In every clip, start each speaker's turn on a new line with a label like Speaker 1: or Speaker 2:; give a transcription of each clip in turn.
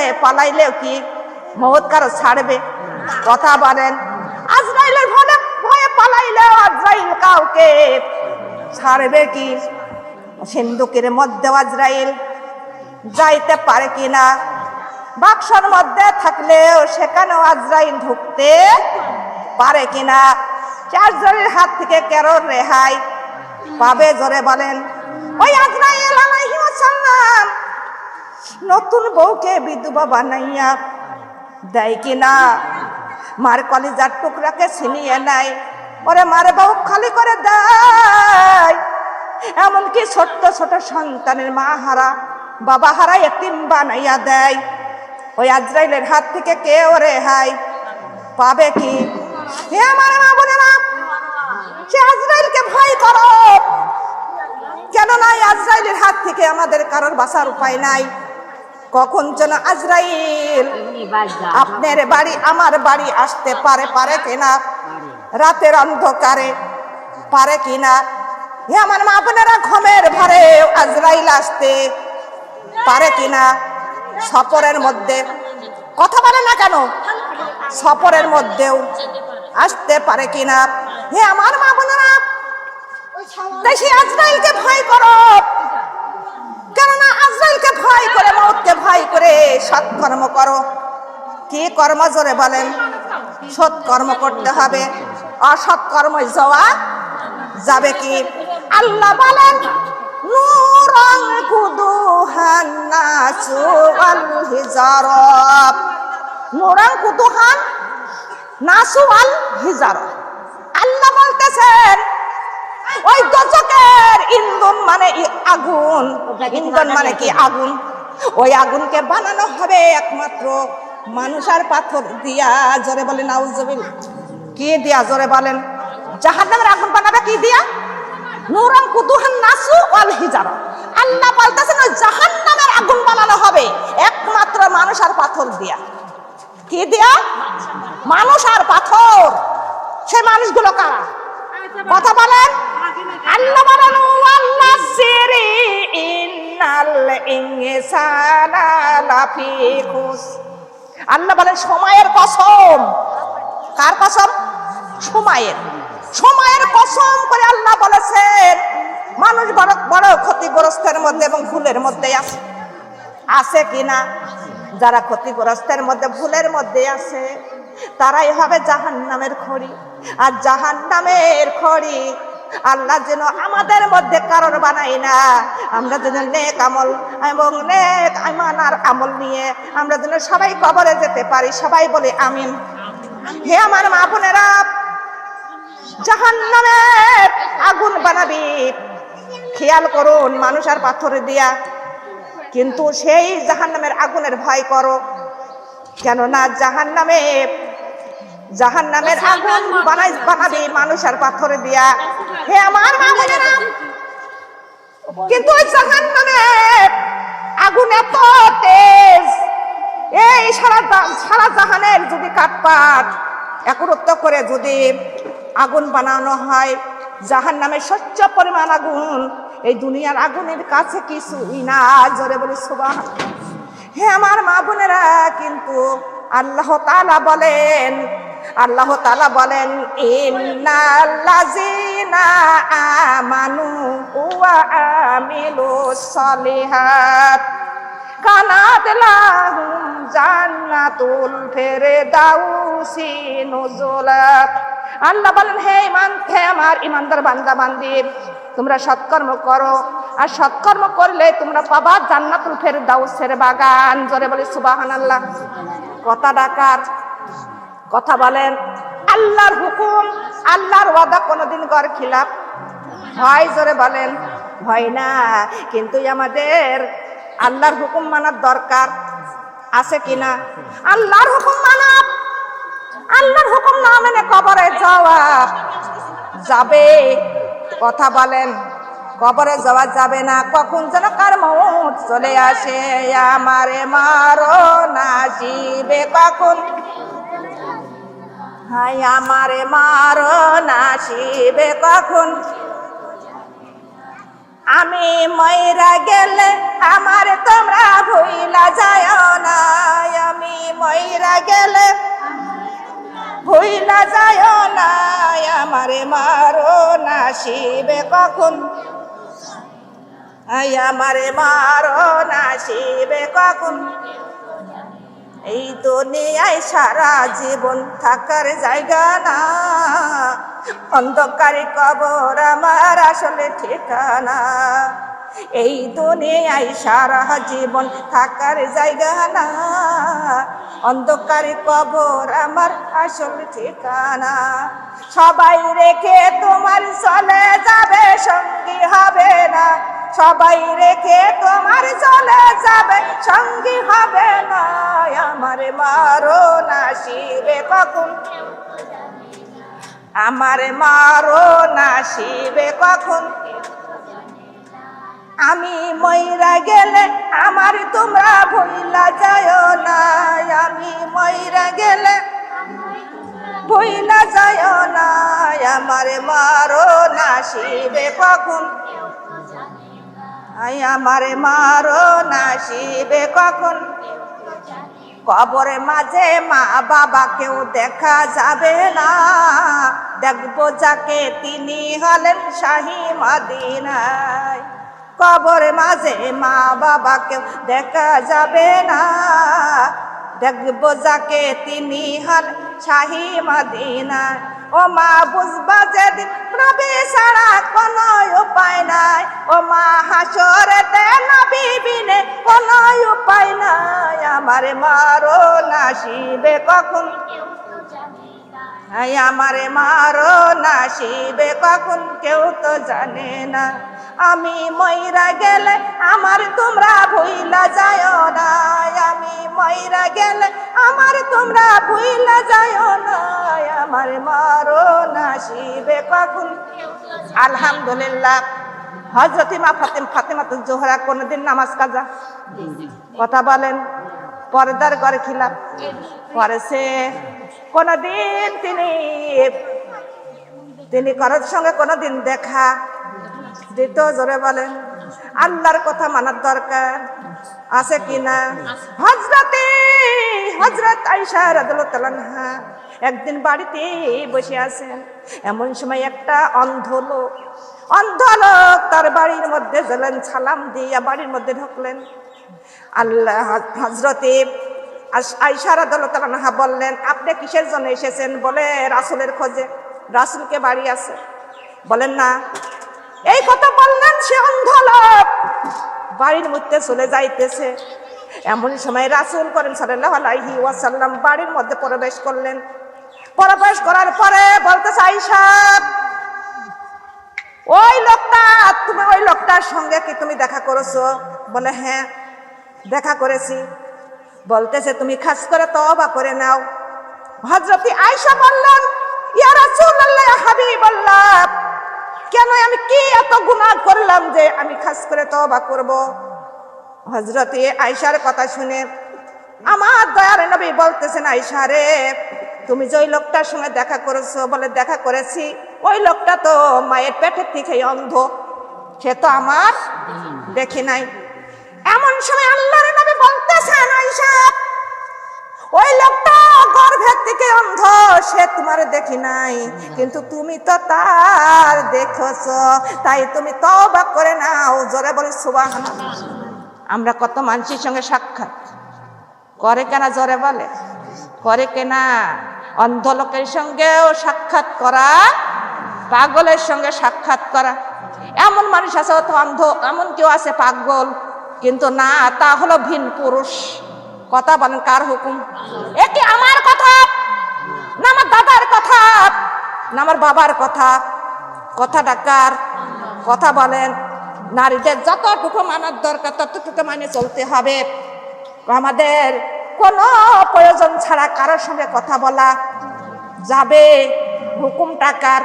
Speaker 1: ভয়ে পালাইলেও কি মওত কারো ছাড়বে? কথা বলেন। আজরাইলের ভয়ে পালাইলেও আজরাইল কাউকে ছাড়বে কি? সিন্ধুকের মধ্যে আজরাইল যাইতে পারে কিনা? বাক্সর মধ্যে থাকলেও সেখানেও আজরাইল ঢুকতে পারে কিনা? আজরাইলের হাত থেকে কেন রেহাই পাবে? জোরে বলেন। ওই আজরাইল আলাইহিস সালাম নতুন বউকে বিধবা বানাইয়া দেয় কিনা? মার কলিজার টুকরাকে ছিনিয়ে নেয়, ওরে মার বউ খালি করে দেয়। এমনকি ছোট্ট ছোট সন্তানের মা হারা বাবা হারা এতিম বানাইয়া দেয়। ওই আজরাইলের হাত থেকে কেউ রেহাই পাবে কি? হে আমার মা বোনেরা, সে আজরাইলকে ভয় করো, কেননা আজরাইলের হাত থেকে আমাদের কারোর বাঁচার উপায় নাই। কখন যেন আজরাইল আপনার বাড়ি আমার বাড়ি আসতে পারে কিনা? রাতের অন্ধকারে পারে কিনা? হে আমার মা বোনেরা, ঘুমের ঘরে আজরাইল আসতে পারে কিনা? সফরের মধ্যে, কথা বলে না কেন? সফরের মধ্যেও আসতে পারে কিনা? হে আমার মা বোনেরা, তাই সে আজরাইলকে ভয় করো, কেননা আজরাইলকে ভয় করে, মওতকে ভয় করে সৎকর্ম করো। কি কর্ম? জোরে বলেন। সৎকর্ম করতে হবে, অসৎ কর্ম যাওয়া যাবে কি? আল্লাহ বলেন, নূরান কুদুহান নাসু ওয়াল হিজারাত। নূরান কুদুহান নাসু ওয়াল হিজারাত। আল্লাহ বলতেছেন ওই দোজখের ইন্ধন মানে আগুন, ইন্ধন মানে কি? আগুন। ওই আগুনকে বানানো হবে একমাত্র মানুষ আর পাথর দিয়া। জোরে বলেন নাউজুবিল্লাহ। কি দিয়া? জোরে বলেন। জাহান্নামের আগুন বানাবে কি দিয়া? নূরান কুদুহান নাসু ওয়াল হিজারা। আল্লাহ বলতেছেন ওই জাহান্নামের আগুন বানানো হবে একমাত্র মানুষ আর পাথর দিয়া। কি দিয়া? মানুষ আর পাথর। সে মানুষগুলো কারা? কথা বলেন। আল্লাহ বলেন, ওয়াল্লাসিরি ইন্নাল ইনসানা লাফি খুস। আল্লাহ বলেন সময়ের কসম। কার কসম? সময়ের। সময়ের কসম করে আল্লাহ বলেছেন মানুষ বড় বড় ক্ষতিগ্রস্তের মধ্যে এবং ভুলের মধ্যে আছে কিনা? যারা ক্ষতিগ্রস্তের মধ্যে ভুলের মধ্যে আছে তারাই হবে জাহান্নামের খড়ি। আর জাহান্নামের খড়ি আল্লাহ যেন আমাদের মধ্যে কারণ বানাই না। আমরা যেন নেক আমল এবং নেক ঈমান আর আমল নিয়ে আমরা যেন সবাই কবরে যেতে পারি। সবাই বলে আমিন। হে আমার মা বোনেরা, জাহান্নামের আগুন বানাবি, খেয়াল করুন, মানুষ আর পাথর দিয়া। কিন্তু সেই জাহান্নামের আগুনের ভয় করো, কেননা জাহান্নামের আগুন বানাবি মানুষ আর পাথর দিয়া। হে আমার মা বোনেরা, কিন্তু ওই জাহান্নামের আগুন এত তেজ, এই সারা জাহানের যদি কাঠপাট একত্র করে যদি আগুন বানানো হয়, জাহান্নামের সহ্য পরিমাণ আগুন এই দুনিয়ার আগুনের কাছে কিছুই না। জোরে বলি সুবহানাল্লাহ। হে আমার মা বোনেরা, কিন্তু আল্লাহ তাআলা বলেন ইন্নাল্লাযীনা আমানু ওয়া আমিলুস সলিহাত কানাত লাহুম জান্নাতুল ফিরদাউসি নুজুলা। আল্লাহ বলেন, হে আমার ইমানদার বান্দা বান্দি, তোমরা সৎকর্ম করো, আর সৎকর্ম করলে তোমরা পাবা জান্নাতুল ফিরদাউসের বাগান। জোরে বলি সুবহানাল্লাহ। কথা ডাকার কথা বলেন। আল্লাহর হুকুম, আল্লাহর ওয়াদা কোনোদিন গর খিলাফ হয়? জোরে বলেন হয় না। কিন্তু আমাদের আল্লাহর হুকুম মানার দরকার আছে কিনা? আল্লাহর হুকুম মানার, আল্লাহর হুকুম না মেনে কবরে যাওয়া যাবে? কথা বলেন। কবরে যাওয়া যাবে না। কখন যেন কার মওত চলে আসে। আমারে মারো নাসিবে কখন, হাই আমারে মারো নাসিবে কখন, আমি মইরা গেলে আমারে তোমরা ভুইলা যাও না। আসিবে কখন, আই আমারে মরণ আসিবে কখন। এই দুনিয়ায় সারা জীবন থাকার জায়গা না, অন্ধকারে কবর আমার আসলে ঠিকানা। এই দুনিয়ায় সারা জীবন থাকার জায়গা না, অন্ধকারে কবর আমার আসল ঠিকানা। সবাই রেখে তোমার চলে যাবে, সঙ্গী হবে না। সবাই রেখে তোমার চলে যাবে, সঙ্গী হবে না। আমার মরণ আসিবে কখন, আমার মরণ আসিবে কখন। আমি মইরা গেলে আমার তোমরা ভুইলা যাও না, আমি মইরা গেলে ভুইলা যাও না। আমার মরণ আসিবে কখন, আই আমার মরণ আসিবে কখন। কবরের মাঝে মা বাবা কেউ দেখা যাবে না, দেখবো যাকে তিনি হলেন শাহী মদিনায়। কবরের মাঝে মা বাবা কেউ দেখা যাবে না, দেখবো যাকে তিনি হলেন শাহী মদিনায়। ও মা বুঝবা যেদিন নবী ছাড়া কোনো উপায় নাই, ও মা হাসরেতে নবী বিনে কোনো উপায় নাই। আমার মরণ আসিবে কখন, আমার মরণ আসিবে কখন, কেউ তো জানে না। আমি মইরা গেলে আমার তোমরা ভুইলা যাও না, আমি মইরা গেলে আমার তোমরা ভুইলা যাও না। আমার মরণ আসিবে কখন। আলহামদুলিল্লাহ, হযরত মা ফাতেমাতুজ জোহরা কোনদিন নামাজ কাজা কথা বলেন পর্দার ঘরে খিলাফ করেছে? কোনদিন তিনি কারোর সঙ্গে কোনদিন দেখা দিত? জোরে বলেন। আল্লাহর কথা মানার দরকার আছে কিনা? হযরত আয়েশা রাদিয়াল্লাহু তাআলা আনহা একদিন বাড়িতে বসে আছেন, এমন সময় একটা অন্ধ লোক তার বাড়ির মধ্যে গেলেন, সালাম দিয়া বাড়ির মধ্যে ঢুকলেন। আল্লাহ হযরতে আয়েশা রাদিয়াল্লাহু তাআলা আনহা বললেন, আপনি কিসের জন্য এসেছেন? বলে রাসূলের খোঁজে। রাসূলকে বাড়ি আছে? বলেন না। এই কথা বললেন, সে অন্ধ লোক বাড়ির মধ্যে চলে যাইতেছে। এমন সময় রাসূল করিম সাল্লাল্লাহু আলাইহি ওয়াসাল্লাম বাড়ির মধ্যে প্রবেশ করলেন। প্রবেশ করার পরে বলতেছে, আয়েশা, তুমি ওই লোকটার সঙ্গে কি তুমি দেখা করেছো? বলে হ্যাঁ দেখা করেছি। বলতেছে, তুমি খাস করে তওবা করে নাও। হযরত আয়েশা বললেন, ইয়া রাসূলুল্লাহ, ইয়া হাবিবাল্লাহ, কেন আমি কি এত গুনাহ করলাম যে আমি খাস করে তওবা করব? হযরত আয়েশার কথা শুনে আমার দয়ার নবী বলতেছেন, আয়েশা রে, তুমি যে ওই লোকটার সঙ্গে দেখা করেছো? বলে দেখা করেছি। ওই লোকটা তো মায়ের পেটের থেকে অন্ধ, সে তো আমার দেখি নাই। এমন সময় আল্লাহর নবী বলতেছেন, আয়েশা, ওই লোকটা গর্ভের থেকে অন্ধ, সে তোমার দেখি নাই, কিন্তু তুমি তো তার দেখেছো, তাই তুমি তওবা করে নাও। জোরে বলি সুবহানাল্লাহ। আমরা কত মানুষের সঙ্গে সাক্ষাৎ করে কেনা? জোরে বলে করে কেনা? অন্ধ লোকের সঙ্গেও সাক্ষাৎ করা, পাগলের সঙ্গে সাক্ষাৎ করা। এমন মানুষ আছে তো অন্ধ, এমন কেউ আছে পাগল, কিন্তু না, তা হলো ভিন পুরুষ। কথা বলেন, কার হুকুম? এটি আমার কথা না, আমার দাদার কথা না, আমার বাবার কথা? কথাটা কার? কথা বলেন। নারীদের যতটুকু মানার দরকার ততটুকু মানে চলতে হবে। আমাদের কোনো প্রয়োজন ছাড়া কারোর সঙ্গে কথা বলা যাবে? হুকুম টাকার?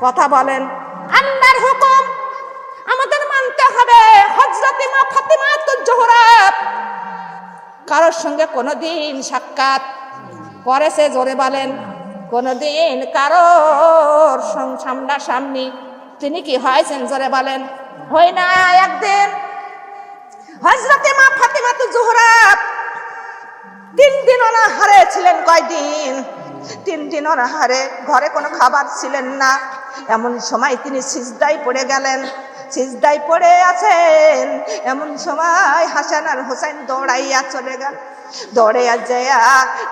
Speaker 1: কথা বলেন। আল্লাহর হুকুম আমাদের মানতে হবে। হযরত মা ফাতেমাতুজ জোহরা কারোর সঙ্গে কোনোদিন সাক্ষাৎ করেছে? জোরে বলেন। কোনোদিন কারোর সামনাসামনি তিনি কি হয়েছেন? জোরে বলেন। হয় না। একদিন হযরত মা ফাতেমাতুজ জোহরা 3 দিন অনাহারে ছিলেন। কয়দিন? 3 দিন অনাহারে, ঘরে কোনো খাবার ছিলেন না। এমন সময় তিনি সিজদায় পড়ে গেলেন। সিজদায় পড়ে আছেন এমন সময় হাসান আর হোসেন দৌড়াইয়া চলে গেল। দৌড়ে যাইয়া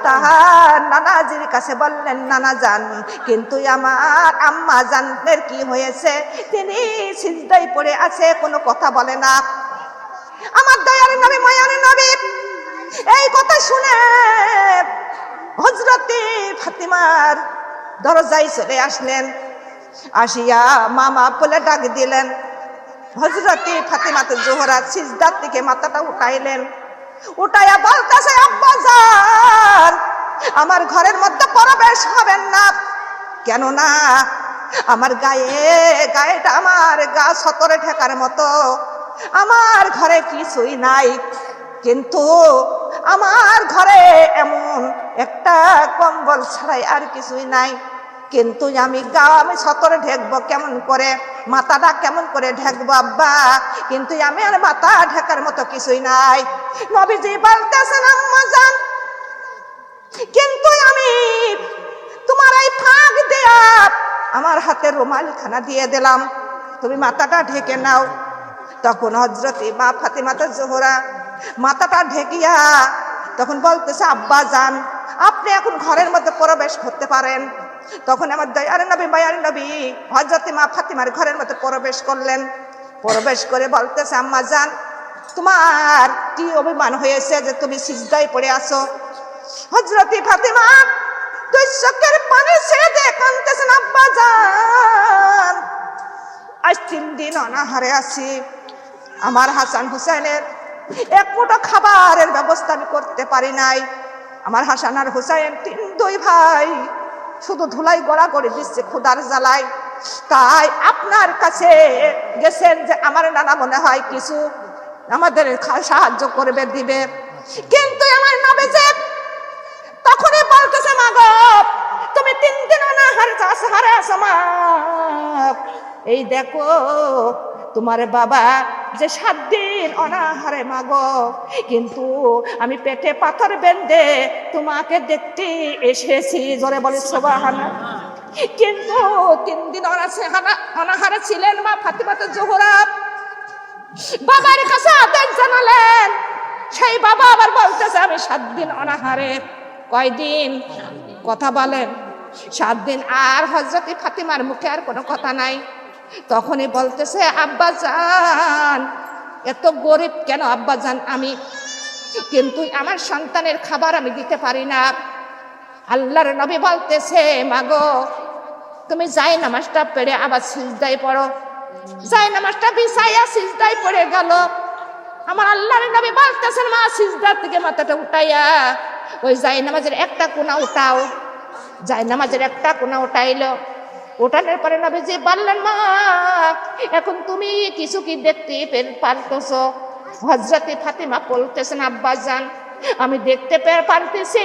Speaker 1: তাহার নানাজির কাছে বললেন, নানা জান, কিন্তু আমার আম্মা জানের কি হয়েছে? তিনি সিজদায় পড়ে আছে, কোনো কথা বলে না। আমার দয়ার নবী, মায়ার নবী এই কথা শুনে হযরতে ফাতিমার দরজায় চলে আসলেন। আসিয়া মামা বলে ডাক দিলেন। হযরতে ফাতিমাতুল জোহরা সিজদার থেকে মাথাটা উঠাইলেন। উঠাইয়া বলতেছে, আব্বা জান, আমার ঘরের মধ্যে প্রবেশ হবেন না। কেন না? আমার গায়েটা আমার গা সতরে ঠেকার মতো, আমার ঘরে কিছুই নাই, কিন্তু আমার ঘরে এমন একটা কম্বল ছাড়াই আর কিছুই নাই। কিন্তু আমি সতরে ঢেকবো কেমন করে, মাথাটা কেমন করে ঢেকবো আব্বা? কিন্তু আমি আর মাথা ঢেকার মতো কিছুই নাই। নবীজি বলতেছেন, আম্মা জান, কিন্তু আমি তোমার এই ফাঁক দেয়া আমার হাতের রুমাল খানা দিয়ে দিলাম, তুমি মাথাটা ঢেকে নাও। তখন হযরত মা ফাতিমাতুল জোহরা মাথাটা ঢেকিয়া তখন বলতেছে, আব্বা জান, আপনি এখন ঘরের মধ্যে প্রবেশ করতে পারেন। তখন আমার দয়ার নবী, মায়ার নবী হযরত মা ফাতিমার ঘরের মধ্যে প্রবেশ করলেন। প্রবেশ করে বলতেছে, আম্মা জান, তোমার কি অভিমান হয়েছে যে তুমি সিজদায় পড়ে আছো? হযরত ফাতিমা দুই চোখের পানি ছেড়ে কাঁদতেছেন, আব্বা জান, আজ 3 দিন অনাহারে আছি। আমার হাসান হুসাইনের এক মুঠো খাবারের ব্যবস্থা আমি করতে পারি নাই। আমার হাসান আর হুসাইন দুই ভাই শুধু ধুলাই গড়াগড়ি দিচ্ছে ক্ষুধার জ্বালায়। তাই আপনার কাছে গেছেন যে আমার নানা মনে হয় কিছু আমাদের সাহায্য করবে, দিবে। কিন্তু আমার নবী যে তখনই বলতেছে, মা গো, তুমি 3 দিন অনাহারে আছো মা। এই দেখো তোমার বাবা যে 7 দিন অনাহারে মাগো, কিন্তু আমি পেটে পাথর বেঁধে তোমাকে দেখতে এসেছি। জোরে বলি সুবহানাল্লাহ। কিন্তু 3 দিন অনাহারে ছিলেন মা ফাতিমাতুল জোহরা। বাবার কাছে আদেশ জানালেন। সেই বাবা আবার বলতেছে, আমি 7 দিন অনাহারে। কয়দিন? কথা বলেন। 7 দিন। আর হযরত ফাতিমার মুখে আর কোনো কথা নাই। তখনই বলতেছে, আব্বা জান, এত গরিব কেন আব্বা জান আমি? কিন্তু আমার সন্তানের খাবার আমি দিতে পারি না। আল্লাহর নবী বলতেছে, মাগো, তুমি যাই নামাজটা পড়ে আবার সিজদায় পড়ো। যাই নামাজটা বিছাইয়া সিজদায় পড়ে গেল। আমার আল্লাহর নবী বলতেছেন, মা, সিজদার থেকে মাথাটা উঠাইয়া ওই যাই নামাজের একটা কোণা উঠাও। যাই নামাজের একটা কোণা উঠাইলো। ওঠানোর পরে নবীজি বললেন, মা, এখন তুমি কিছু কি দেখতে পারতেছ? হযরত ফাতিমা বলতেছেন, আব্বা জান, আমি দেখতে পারতেছি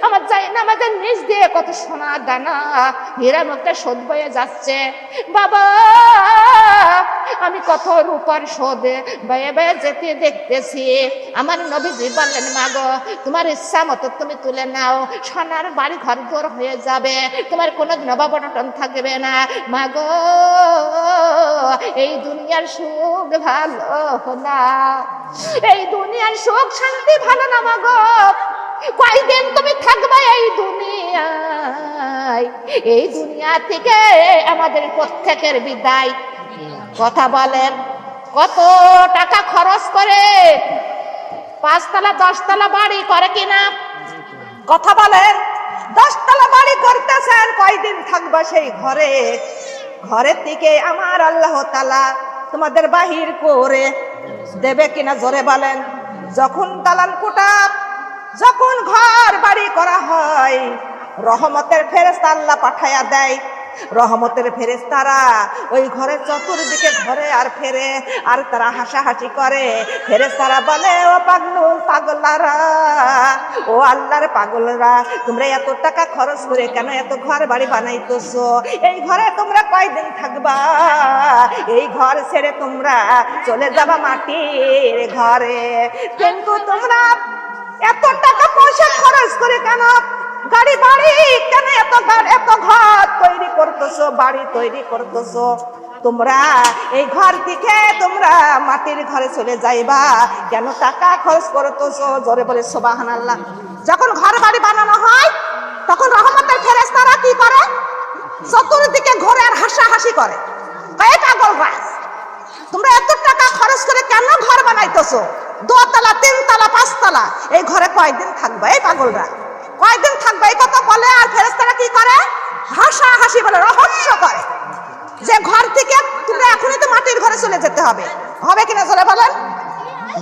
Speaker 1: আমার জায়নামাজের নিচ দিয়ে কত সোনা দানা হীরা মুক্তা শোধ বয়ে যাচ্ছে। বাবা, আমি কত রূপার শোধ বয়ে বয়ে যেতে দেখতেছি। আমার নবীজি বললেন, মাগো, তোমার ইচ্ছা মতো তুমি তুলে নাও, সোনার বাড়ি ঘর দূর হয়ে যাবে, তোমার কোনো অভাব অনটন থাকবে না। মাগো, এই দুনিয়ার সুখ ভালো না, এই দুনিয়ার সুখ শান্তি ভালো না মাগো। কয়দিন তুমি থাকবে এই দুনিয়ায়? এই দুনিয়া থেকে আমাদের প্রত্যেকের বিদায়। কথা বলেন, কত টাকা খরচ করে 5 তলা 10 তলা বাড়ি করে কিনা? কথা বলেন, 10 তলা বাড়ি করতেছেন, কয়দিন থাকবে সেই ঘরে? ঘরের থেকে আমার আল্লাহ তাআলা তোমাদের বাহির করে দেবে কিনা? জোরে বলেন। যখন দালান কোঠা, যখন ঘর বাড়ি করা হয়, রহমতের ফেরেশতা আল্লাহ পাঠায়া দেয়। রহমতের ফেরেশতারা ওই ঘরের চতুর্দিকে ঘরে আর ফেরে, আর তারা হাসাহাসি করে। ফেরেশতারা বলে, ও পাগলারা, ও আল্লাহর পাগলরা, তোমরা এত টাকা খরচ করে কেন এত ঘর বাড়ি বানাইতেছো? এই ঘরে তোমরা কয়দিন থাকবা? এই ঘর ছেড়ে তোমরা চলে যাবা মাটির ঘরে। কিন্তু তোমরা এত টাকা পয়সা খরচ করে কেন গাড়ি বাড়ি কেন এত ঘর তৈরি করতেছো, বাড়ি তৈরি করতেছো? তোমরা এই ঘর থেকে তোমরা মাটির ঘরে চলে যাইবা, কেন টাকা খরচ করতেছো? জোরে বলে সুবহানাল্লাহ। যখন ঘর বাড়ি বানানো হয় তখন রহমতের ফেরেশতারা কি করে? চতুর্দিকে ঘোরে আর হাসাহাসি করে, এই পাগলরা, তোমরা এত টাকা খরচ করে কেন ঘর বানাইতেছো? 2 তলা 3 তলা 5 তলা, এই ঘরে কয়দিন থাকবে? এই পাগলরা কয়দিন থাকবে? এই কথা বলে আর ফেরেশতারা কি করে? হাসাহাসি বলে, রহস্য করে যে ঘর থেকে তোমরা এখনই তো মাটির ঘরে চলে যেতে হবে। হবে কিনা জোরে বলেন?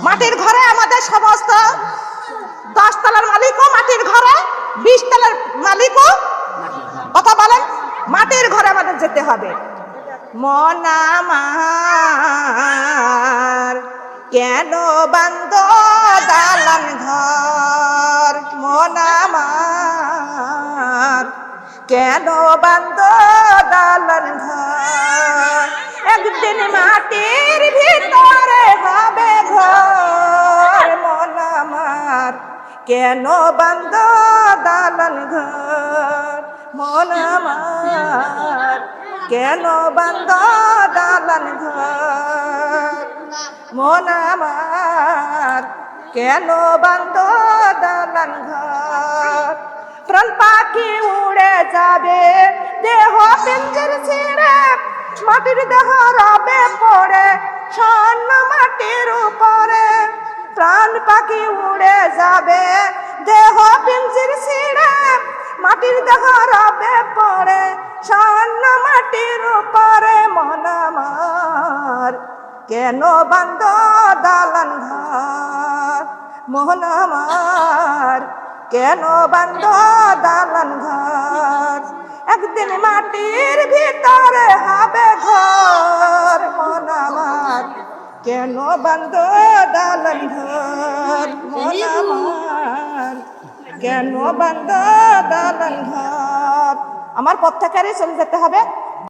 Speaker 1: মাটির ঘরে আমাদের সমস্ত 10 তলার মালিকও মাটির ঘরে, 20 তলার মালিকও, কথা বলেন, মাটির ঘরে আমাদের যেতে হবে। মন আমার কেন বান্দ দালান ঘর, মন আমার কেন বান্দ দালান ঘর, একদিন মাটির ভিতরে হবে ঘর, মন আমার কেন বান্দ দালান ঘর, মন আমার কেন বান্দ দালান ঘর, মন আমার কেন বান্দ দালান ঘর। প্রাণ পাখি উড়ে যাবে, দেহ পিঞ্জির ছিঁড়ে, মাটির দেহ রবে পড়ে স্বর্ণ মাটির উপরে। প্রাণ পাখি উড়ে যাবে, দেহ পিঞ্জির ছিঁড়ে, মাটির দেহ রবে পড়ে স্বর্ণ মাটির উপরে। মন আমার কেন বান্দ দালান ঘর, মন আমার কেন বান্দ দালান ঘর, একদিন মাটির ভিতরে হবে ঘর, মন আমার কেন বান্দ দালান ঘর, মন আমার কেন বান্দ দালান ঘর। আমার পথ থেকে চলে যেতে হবে।